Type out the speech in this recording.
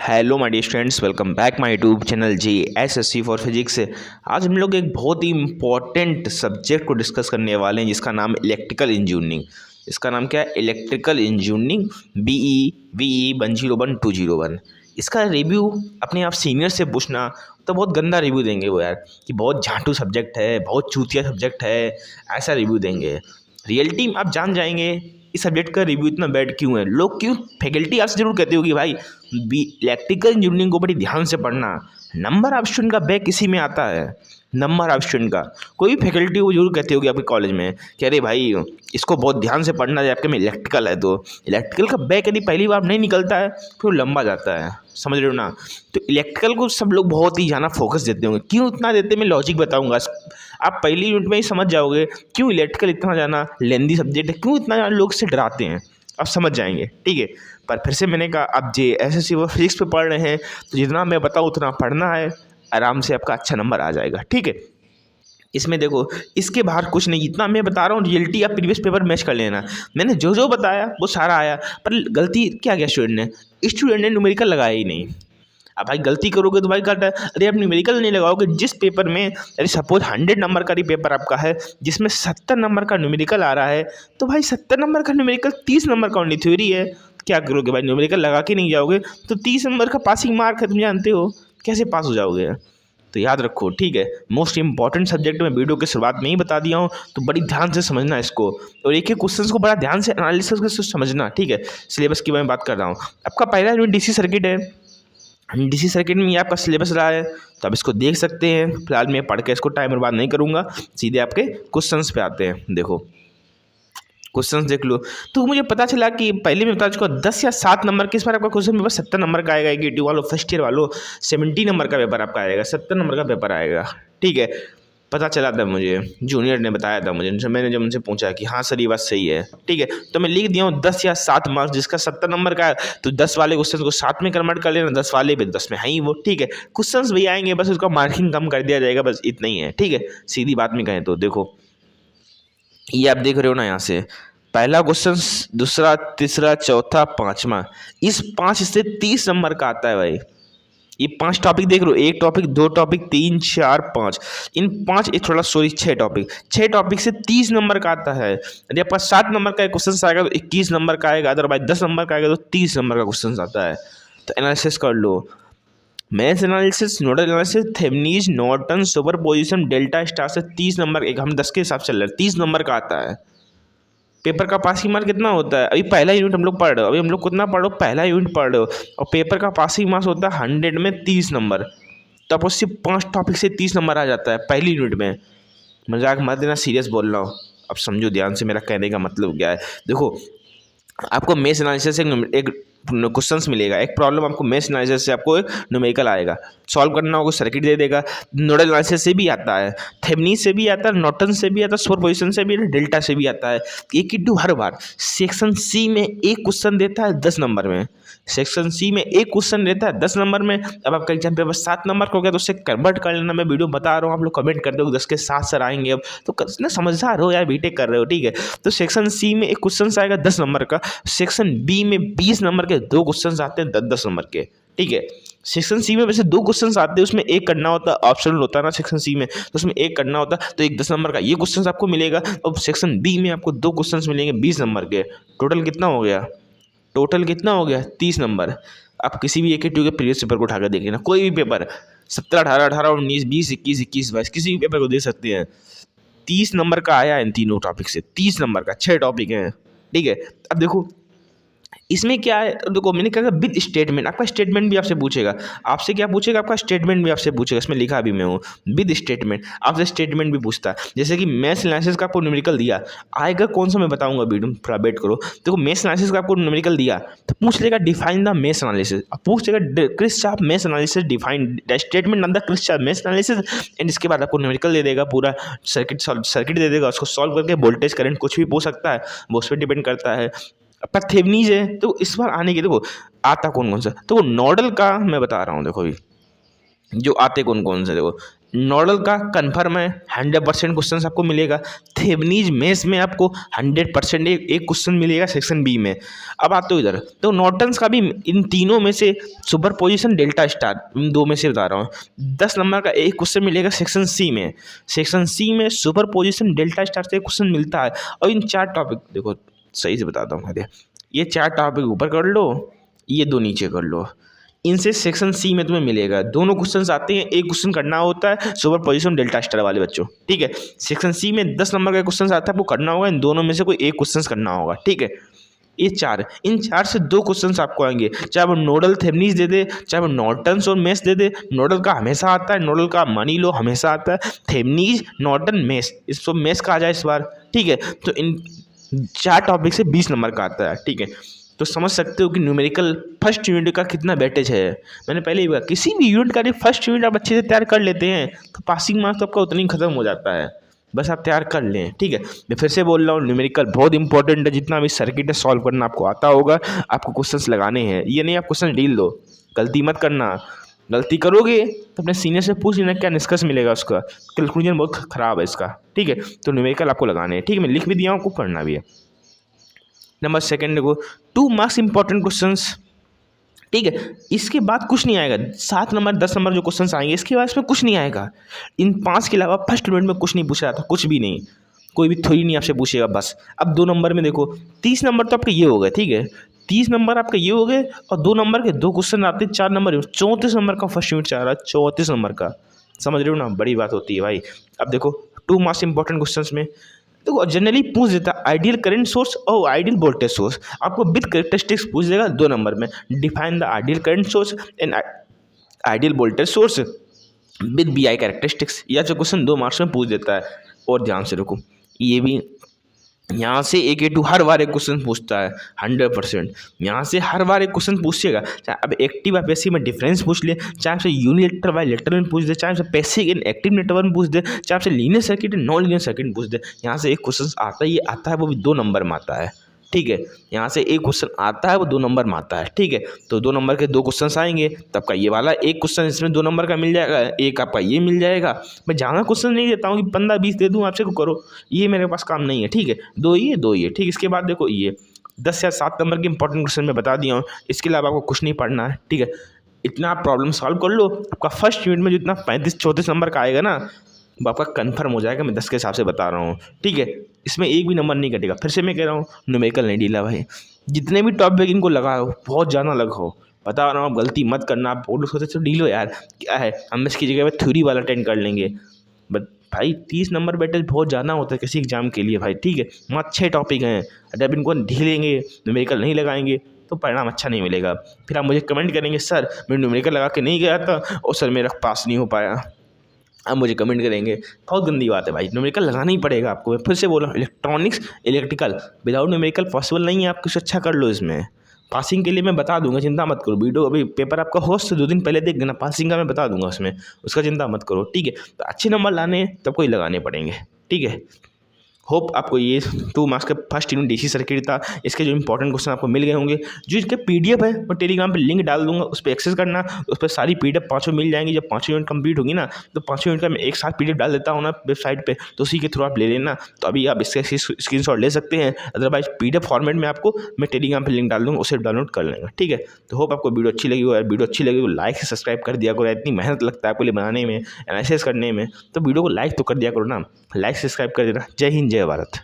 Hello my dear students, welcome back my YouTube channel JSSC for physics. आज हम लोग एक बहुत ही इंपॉर्टेंट सब्जेक्ट को डिस्कस करने वाले हैं जिसका नाम इलेक्ट्रिकल इंजीनियरिंग। इसका नाम क्या है? Electrical engineering BE 101-201। इसका रिव्यू अपने आप सीनियर से पूछना तो बहुत गंदा रिव्यू देंगे वो यार, कि बहुत झांटू सब्जेक्ट है, बहुत चूतिया सब्जेक्ट है, ऐसा रिव्यू देंगे। रियलिटी में आप जान जाएंगे इस सब्जेक्ट का रिव्यू इतना बैड क्यों है। लोग क्यों, फैकल्टी आपसे जरूर कहती होगी भाई इलेक्ट्रिकल इंजीनियरिंग को बड़ी ध्यान से पढ़ना, नंबर ऑफ स्टूडेंट का बैक इसी में आता है। नंबर ऑफ स्टूडेंट का कोई भी फैकल्टी वो जरूर कहती होगी आपके कॉलेज में कि अरे भाई इसको बहुत ध्यान से पढ़ना है, आपके में इलेक्ट्रिकल है तो इलेक्ट्रिकल का बैक यदि पहली बार नहीं निकलता है फिर लंबा जाता है, समझ रहे हो ना। तो इलेक्ट्रिकल को सब लोग बहुत ही ज़्यादा फोकस देते होंगे। क्यों इतना देते मैं लॉजिक बताऊंगा, आप पहली यूनिट में ही समझ जाओगे क्यों इलेक्ट्रिकल इतना ज़्यादा लेंदी सब्जेक्ट है, क्यों इतना ज़्यादा लोग से डराते हैं, आप समझ जाएंगे। ठीक है, पर फिर से मैंने कहा आप JSSC वो फिजिक्स पे पढ़ रहे हैं तो जितना मैं बताऊँ उतना पढ़ना है, आराम से आपका अच्छा नंबर आ जाएगा। ठीक है, इसमें देखो इसके बाहर कुछ नहीं, जितना मैं बता रहा हूँ रियलिटी आप प्रीवियस पेपर मैच कर लेना। मैंने जो जो बताया वो सारा आया, पर गलती क्या किया स्टूडेंट ने न्यूमेरिकल लगाया ही नहीं। अब भाई गलती करोगे तो भाई कट है। अरे आप न्यूमेरिकल नहीं लगाओगे जिस पेपर में, अरे सपोज 100 नंबर का ही पेपर आपका है जिसमें 70 नंबर का न्यूमेरिकल आ रहा है, तो भाई 70 नंबर का न्यूमेरिकल 30 नंबर का ओनली थ्योरी है। क्या करोगे भाई, न्यूमेरिकल लगा के नहीं जाओगे तो 30 नंबर का पासिंग मार्क है, तुम जानते हो कैसे पास हो जाओगे। तो याद रखो, ठीक है, मोस्ट इंपॉर्टेंट सब्जेक्ट मैं वीडियो की शुरुआत में ही बता दिया हूँ, तो बड़ी ध्यान से समझना इसको और एक एक क्वेश्चन को बड़ा ध्यान से एनालिसिस करके समझना। ठीक है, सिलेबस की मैं बात कर रहा हूँ। आपका पहला यूनिट DC सर्किट है। DC सर्किट में ये आपका सिलेबस रहा है तो आप इसको देख सकते हैं। फिलहाल मैं पढ़ के इसको टाइम बर्बाद नहीं करूँगा, सीधे आपके क्वेश्चंस पे आते हैं। देखो क्वेश्चंस देख लो। तो मुझे पता चला कि पहले मैं बता चुका 10 या 7 नंबर के इस बार आपका क्वेश्चन पेपर 70 नंबर का आएगा। 82 वालों, फर्स्ट ईयर वालों 70 नंबर का पेपर आपका आएगा, 70 नंबर का पेपर आएगा। ठीक है, पता चला था मुझे, जूनियर ने बताया था मुझे, मैंने जब उनसे पूछा कि हाँ सर ये बात सही है। ठीक है, तो मैं लिख दिया हूँ 10 या 7 मार्क्स, जिसका 70 नंबर का है तो 10 वाले क्वेश्चन को 7 में कन्वर्ट कर लेना, 10 वाले भी 10 में है ही वो। ठीक है, क्वेश्चन भी आएंगे, बस उसका मार्किंग कम कर दिया जाएगा, बस इतना ही है। ठीक है, सीधी बात में कहें तो देखो ये आप देख रहे हो ना, यहाँ से पहला क्वेश्चन, दूसरा, तीसरा, चौथा, पांचवा, इस 5 से 30 नंबर का आता है भाई। ये 5 टॉपिक देख लो, 1 टॉपिक, 2 टॉपिक, 3, 4, 5, इन 5 एक थोड़ा सॉरी 6 टॉपिक, 6 टॉपिक से 30 नंबर का आता है। यदि आपका 7 नंबर का क्वेश्चन आएगा तो 21 नंबर का आएगा, अदरवाइज 10 नंबर का आएगा तो 30 नंबर का क्वेश्चन आता है। तो एनालिसिस कर लो, mesh analysis, nodal analysis, Thevenin, Norton, superposition, delta star से 30 नंबर, एक हम 10 के हिसाब से चल रहे हैं, 30 नंबर का आता है। पेपर का पासिंग मार्क कितना होता है? अभी पहला यूनिट हम लोग पढ़ रहे हो, अभी हम लोग कितना पढ़ रहे हो, पहला यूनिट पढ़ रहे हो, और पेपर का पासिंग मार्क्स होता है 100 में 30 नंबर। तो आपको सिर्फ 5 टॉपिक से 30 नंबर आ जाता है पहली यूनिट में। मजाक मत देना, सीरियस बोल रहा हूँ। अब समझो ध्यान से मेरा कहने का मतलब क्या है। देखो आपको मेश एनालिसिस से एक क्वेश्चंस मिलेगा, एक प्रॉब्लम आपको मेश एनालिसिस से आपको एक न्यूमेरिकल आएगा, सॉल्व करना होगा, सर्किट दे देगा। नोडल एनालिसिस से भी आता है, थेवेनिन से भी आता है, नॉर्टन से भी आता है, सुपरपोजिशन से भी आता है, डेल्टा से भी आता है। एक ही टू हर बार सेक्शन C में एक क्वेश्चन देता है 10 नंबर में, सेक्शन C में एक क्वेश्चन देता है 10 नंबर में। अब आपका एग्जाम पेपर 7 नंबर का हो गया तो उससे कन्वर्ट कर लेना। मैं वीडियो बता रहा हूँ, आप लोग कमेंट कर दो 10 के 7 सर आएंगे, अब तो ना समझदार हो यार, बीटेक कर रहे हो। ठीक है, तो सेक्शन C में एक क्वेश्चन आएगा 10 नंबर का, सेक्शन B में 20 नंबर के 2 क्वेश्चन आते हैं 10-10 नंबर के। ठीक है, सेक्शन C में वैसे 2 क्वेश्चन आते हैं, उसमें एक करना होता है, ऑप्शनल होता है ना सेक्शन C में, तो उसमें एक करना होता है, तो एक 10 नंबर का ये क्वेश्चन आपको मिलेगा। और सेक्शन B में आपको 2 क्वेश्चन मिलेंगे 20 नंबर के। टोटल कितना हो गया? टोटल कितना हो गया? 30 नंबर। आप किसी भी AKTU के प्रीवियस पेपर को उठा कर देख लेना, कोई भी पेपर 17, 18, 18, 19, 20, 21, 21, 22, किसी भी पेपर को दे सकते हैं। 30 नंबर का आया इन तीनों टॉपिक से, 30 नंबर का 6 टॉपिक हैं। ठीक है, अब देखो इसमें क्या है, देखो मैंने कहा विद स्टेटमेंट, आपका स्टेटमेंट भी आपसे पूछेगा। आपसे क्या पूछेगा? आपका स्टेटमेंट भी आपसे पूछेगा, इसमें लिखा भी मैं हूँ विद स्टेटमेंट, आपसे स्टेटमेंट भी पूछता है। जैसे कि मैथ्स एनालिसिस का आपको न्यूमेरिकल दिया आएगा, कौन सा मैं बताऊंगा वीडियो, थोड़ा वेट करो। देखो मैथ्स एनालिसिस का आपको न्यूमेरिकल दिया तो पूछ लेगा डिफाइन द मैथ्स एनालिसिस, अब पूछ लेगा Kirchhoff mesh analysis define statement on the Kirchhoff mesh analysis, and इसके बाद आपको न्यूमेरिकल दे देगा, पूरा सर्किट दे देगा, उसको सॉल्व करके वोल्टेज करंट कुछ भी पूछ सकता है, वो उस पर डिपेंड करता है। पर थेवेनिन है तो इस बार आने की, देखो आता कौन कौन सा, तो नोडल का मैं बता रहा हूँ। देखो जो आते कौन कौन से, देखो नॉडल का कन्फर्म है, 100% क्वेश्चन आपको मिलेगा। थेवनीज मेश में आपको 100% एक क्वेश्चन मिलेगा सेक्शन बी में। अब आते हो इधर, तो नॉर्टन्स का भी इन तीनों में से सुपर पोजिशन डेल्टा स्टार, इन दो में से बता रहा हूँ, 10 नंबर का एक क्वेश्चन मिलेगा सेक्शन सी में। सेक्शन सी में सुपर पोजिशन डेल्टा स्टार से क्वेश्चन मिलता है। और इन 4 टॉपिक देखो सही से बताता हूँ, ये 4 टॉपिक ऊपर कर लो, ये 2 नीचे कर लो, इनसे सेक्शन सी में तुम्हें मिलेगा। दोनों क्वेश्चंस आते हैं, एक क्वेश्चन करना होता है सुपर पोजिशन डेल्टा स्टार वाले बच्चों, ठीक है। सेक्शन सी में 10 नंबर का क्वेश्चन आता है, आपको करना होगा इन दोनों में से कोई एक क्वेश्चन करना होगा, ठीक है। ये 4, इन 4 से 2 क्वेश्चंस आपको आएंगे, चाहे वो नोडल थेवनीज दे दे, चाहे वो नॉर्टन्स और मेश दे दे। नोडल का हमेशा आता है, नोडल का मान ही लो हमेशा आता है। थेवनीज, नॉर्टन, मेश, इसको मेश का आ जाए इस बार, ठीक है। तो इन 4 टॉपिक से 20 नंबर का आता है, ठीक है। तो समझ सकते हो कि न्यूमेरिकल फर्स्ट यूनिट का कितना वेटेज है। मैंने पहले ही कहा, किसी भी यूनिट का फर्स्ट यूनिट आप अच्छे से तैयार कर लेते हैं तो पासिंग मार्क्स तो आपका उतना ही खत्म हो जाता है, बस आप तैयार कर लें, ठीक है। मैं फिर से बोल रहा हूँ, न्यूमेरिकल बहुत इंपॉर्टेंट है। जितना भी सर्किट है सॉल्व करना आपको आता होगा, आपको क्वेश्चंस लगाने हैं। ये नहीं आप क्वेश्चन डील दो, गलती मत करना। गलती करोगे तो अपने सीनियर से पूछ लेना क्या निष्कर्ष मिलेगा उसका, कंक्लूजन बहुत खराब है इसका, ठीक है। तो न्यूमेरिकल आपको लगाने हैं, ठीक है। मैं लिख भी दिया हूँ, आपको पढ़ना भी है। नंबर सेकंड देखो, 2 मार्क्स इंपॉर्टेंट क्वेश्चंस, ठीक है। इसके बाद कुछ नहीं आएगा। 7 नंबर 10 नंबर जो क्वेश्चंस आएंगे इसके बाद इसमें कुछ नहीं आएगा। इन 5 के अलावा फर्स्ट यूनिट में कुछ नहीं पूछा जाता, कुछ भी नहीं, कोई भी थ्योरी नहीं आपसे पूछेगा बस। अब 2 नंबर में देखो, 30 नंबर तो आपके ये हो गए, ठीक है। 30 नंबर आपका ये हो गए, और 2 नंबर के 2 क्वेश्चन आते हैं 4 नंबर, 34 नंबर का फर्स्ट यूनिट चाह रहा है, 34 नंबर का, समझ रहे हो ना, बड़ी बात होती है भाई। अब देखो 2 मार्क्स इंपॉर्टेंट क्वेश्चन में देखो जनरली पूछ देता है आइडियल करंट सोर्स और आइडियल वोल्टेज सोर्स, आपको विद कैरेक्टरिस्टिक्स पूछ देगा 2 नंबर में। Define the ideal current source and ideal voltage source with V I characteristics, या जो क्वेश्चन 2 मार्क्स में पूछ देता है। और ध्यान से रखो, ये भी यहाँ से A2 हर बार एक क्वेश्चन पूछता है 100%, यहाँ से हर बार एक क्वेश्चन पूछेगा। चाहे अब एक्टिव या पैसिव में डिफरेंस पूछ ले, चाहे आपसे यूनिलेटरल बायलेटरल में पूछ दे, चाहे आपसे पैसिव एंड एक्टिव नेटवर्क में पूछ दे, चाहे आपसे linear circuit and non linear circuit में पूछ दे, यहाँ से एक क्वेश्चन आता है, ये आता है वो भी 2 नंबर में आता है, ठीक है। यहाँ से एक क्वेश्चन आता है वो 2 नंबर में आता है, ठीक है। तो 2 नंबर के 2 क्वेश्चन आएंगे, तब का ये वाला एक क्वेश्चन इसमें 2 नंबर का मिल जाएगा, एक आपका ये मिल जाएगा। मैं ज़्यादा क्वेश्चन नहीं देता हूँ कि 15-20 दे दूँ आपसे को करो, ये मेरे पास काम नहीं है, ठीक है। 2 ये, ठीक। इसके बाद देखो ये 10 या 7 नंबर के इंपॉर्टेंट क्वेश्चन मैं बता दिया हूँ, इसके अलावा आपको कुछ नहीं पढ़ना है, ठीक है। इतना आप प्रॉब्लम सॉल्व कर लो, आपका फर्स्ट यूनिट में जितना 35-34 नंबर का आएगा ना, वो आपका कन्फर्म हो जाएगा। मैं 10 के हिसाब से बता रहा हूँ, ठीक है। इसमें एक भी नंबर नहीं कटेगा। फिर से मैं कह रहा हूँ, न्यूमेरिकल नहीं डीला भाई, जितने भी टॉपिक इनको लगाओ बहुत ज़्यादा लगाओ, बता रहा हूँ, आप गलती मत करना। आप बोलो सोचते तो डीलो यार, क्या है, हम इसकी जगह पे थ्योरी वाला अटेंड कर लेंगे, बट भाई 30 नंबर वेटेज बहुत ज़्यादा होता है किसी एग्जाम के लिए भाई, ठीक है। वहाँ 6 टॉपिक हैं, अगर इनको ढीलेंगे, न्यूमेरिकल नहीं लगाएंगे तो परिणाम अच्छा नहीं मिलेगा। फिर आप मुझे कमेंट करेंगे, सर मैं न्यूमेरिकल लगा के नहीं गया था और सर मेरा पास नहीं हो पाया, आप मुझे कमेंट करेंगे, बहुत गंदी बात है भाई। न्यूमेरिकल लगाना ही पड़ेगा आपको। मैं फिर से बोल रहा हूँ, electronics electrical without numerical possible नहीं है। आप कुछ अच्छा कर लो इसमें, पासिंग के लिए मैं बता दूंगा, चिंता मत करो। वीडियो अभी पेपर आपका हो से 2 दिन पहले देख देना, पासिंग का मैं बता दूंगा उसमें, उसका चिंता मत करो, ठीक है। तो अच्छे नंबर लाने तब कोई लगाने पड़ेंगे, ठीक है। होप आपको ये 2 मार्क्स का फर्स्ट यूनिट डीसी सर्किट था, इसके जो इंपॉर्टेंट क्वेश्चन आपको मिल गए होंगे। जो इसके पीडीएफ है वो टेलीग्राम पे लिंक डाल दूंगा, उस पर एक्सेस करना, उस पर सारी पीडीएफ 5 मिल जाएंगी। जब 5 यूनिट कंप्लीट होगी ना, तो 5 यूनिट का मैं एक साथ पीडीएफ डाल देता हूँ ना वेबसाइट पे, तो उसी के थ्रू आप ले लेना। तो अभी आप इसके स्क्रीनशॉट ले सकते हैं, अदरवाइज पीडीएफ फॉर्मेट में आपको मैं टेलीग्राम पर लिंक डाल दूँगा, उसे डाउनलोड कर लेंगे, ठीक है। तो होप आपको वीडियो अच्छी लगी हो यार। वीडियो अच्छी लगी तो लाइक से सब्सक्राइब कर दिया करो, इतनी मेहनत लगता है आपको लिए बनाने में, एनालिसिस करने में, तो वीडियो को लाइक तो कर दिया करो ना, लाइक सब्सक्राइब कर देना। जय हिंद, जय भारत।